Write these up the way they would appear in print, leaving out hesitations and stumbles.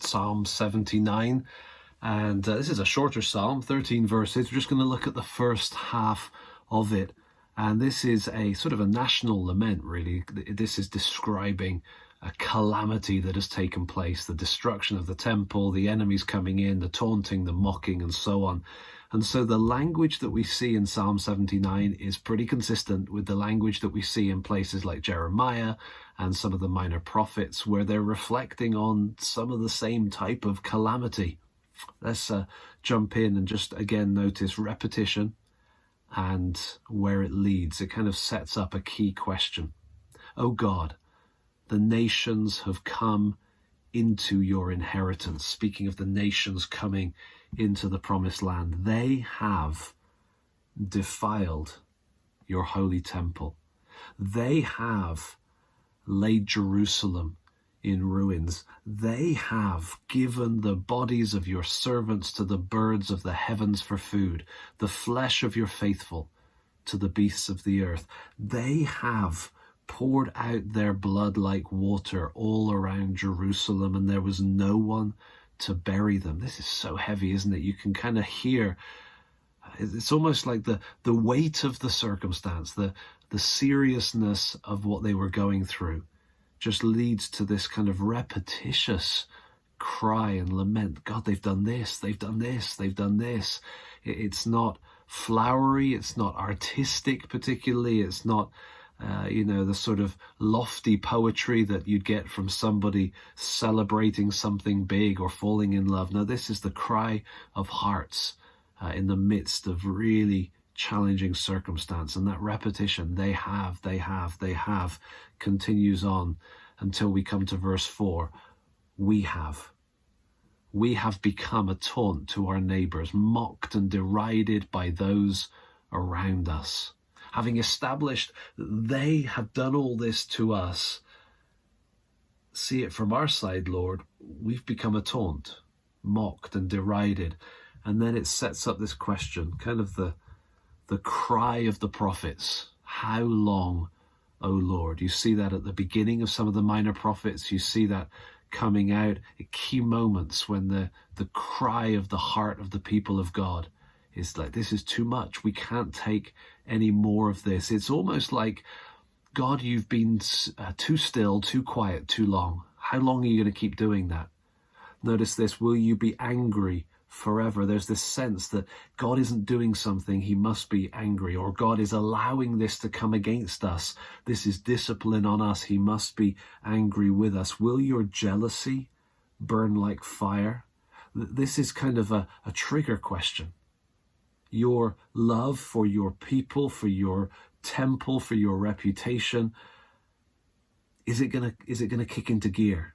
Psalm 79. And this is a shorter psalm, 13 verses. We're just going to look at the first half of it. And this is a sort of a national lament, really. This is describing a calamity that has taken place, the destruction of the temple, the enemies coming in, the taunting, the mocking, and so on. And so the language that we see in Psalm 79 is pretty consistent with the language that we see in places like Jeremiah and some of the minor prophets, where they're reflecting on some of the same type of calamity. Let's jump in and just again notice repetition and where it leads. It kind of sets up a key question. Oh God, the nations have come into your inheritance. Speaking of the nations coming into the promised land, they have defiled your holy temple. They have laid Jerusalem in ruins. They have given the bodies of your servants to the birds of the heavens for food, the flesh of your faithful to the beasts of the earth. They have poured out their blood like water all around Jerusalem, and there was no one to bury them. This is so heavy, isn't it? You can kind of hear, it's almost like the weight of the circumstance, the seriousness of what they were going through just leads to this kind of repetitious cry and lament. God, they've done this, they've done this, they've done this. It's not flowery, it's not artistic particularly, it's not the sort of lofty poetry that you'd get from somebody celebrating something big or falling in love. No, this is the cry of hearts in the midst of really challenging circumstance. And that repetition, they have, continues on until we come to verse 4. We have become a taunt to our neighbors, mocked and derided by those around us. Having established that they have done all this to us, see it from our side, Lord, we've become a taunt, mocked and derided. And then it sets up this question, kind of the cry of the prophets. How long, O Lord? You see that at the beginning of some of the minor prophets. You see that coming out at key moments when the cry of the heart of the people of God is like, this is too much. We can't take any more of this. It's almost like, God, you've been too still, too quiet, too long. How long are you going to keep doing that? Notice this, will you be angry forever? There's this sense that God isn't doing something, he must be angry, or God is allowing this to come against us. This is discipline on us. He must be angry with us. Will your jealousy burn like fire? This is kind of a trigger question. Your love for your people, for your temple, for your reputation, is it gonna kick into gear?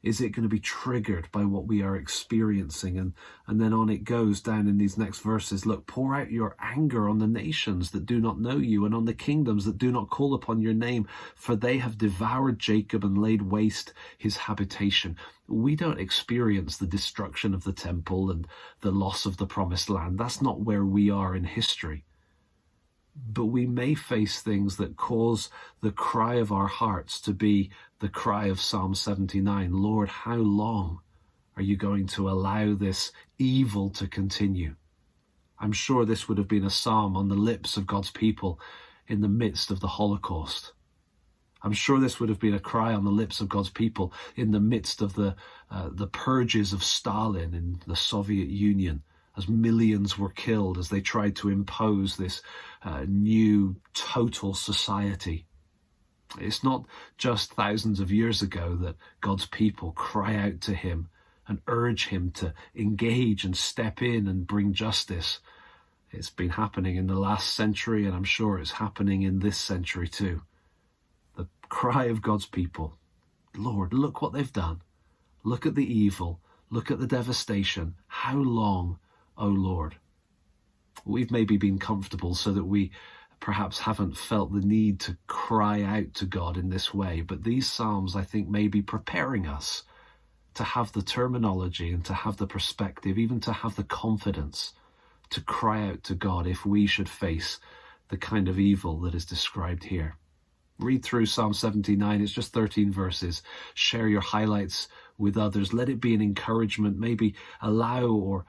Is it going to be triggered by what we are experiencing? And then on it goes down in these next verses. Look, pour out your anger on the nations that do not know you, and on the kingdoms that do not call upon your name, for they have devoured Jacob and laid waste his habitation. We don't experience the destruction of the temple and the loss of the promised land. That's not where we are in history. But we may face things that cause the cry of our hearts to be the cry of Psalm 79. Lord, how long are you going to allow this evil to continue? I'm sure this would have been a psalm on the lips of God's people in the midst of the Holocaust. I'm sure this would have been a cry on the lips of God's people in the midst of the purges of Stalin in the Soviet Union, as millions were killed as they tried to impose this new total society. It's not just thousands of years ago that God's people cry out to him and urge him to engage and step in and bring justice. It's been happening in the last century, and I'm sure it's happening in this century too. The cry of God's people, Lord, look what they've done. Look at the evil. Look at the devastation. How long, O Lord? We've maybe been comfortable so that we perhaps haven't felt the need to cry out to God in this way. But these Psalms, I think, may be preparing us to have the terminology and to have the perspective, even to have the confidence to cry out to God if we should face the kind of evil that is described here. Read through Psalm 79. It's just 13 verses. Share your highlights with others. Let it be an encouragement. Maybe allow or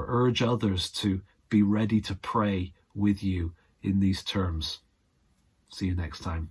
urge others to be ready to pray with you in these terms. See you next time.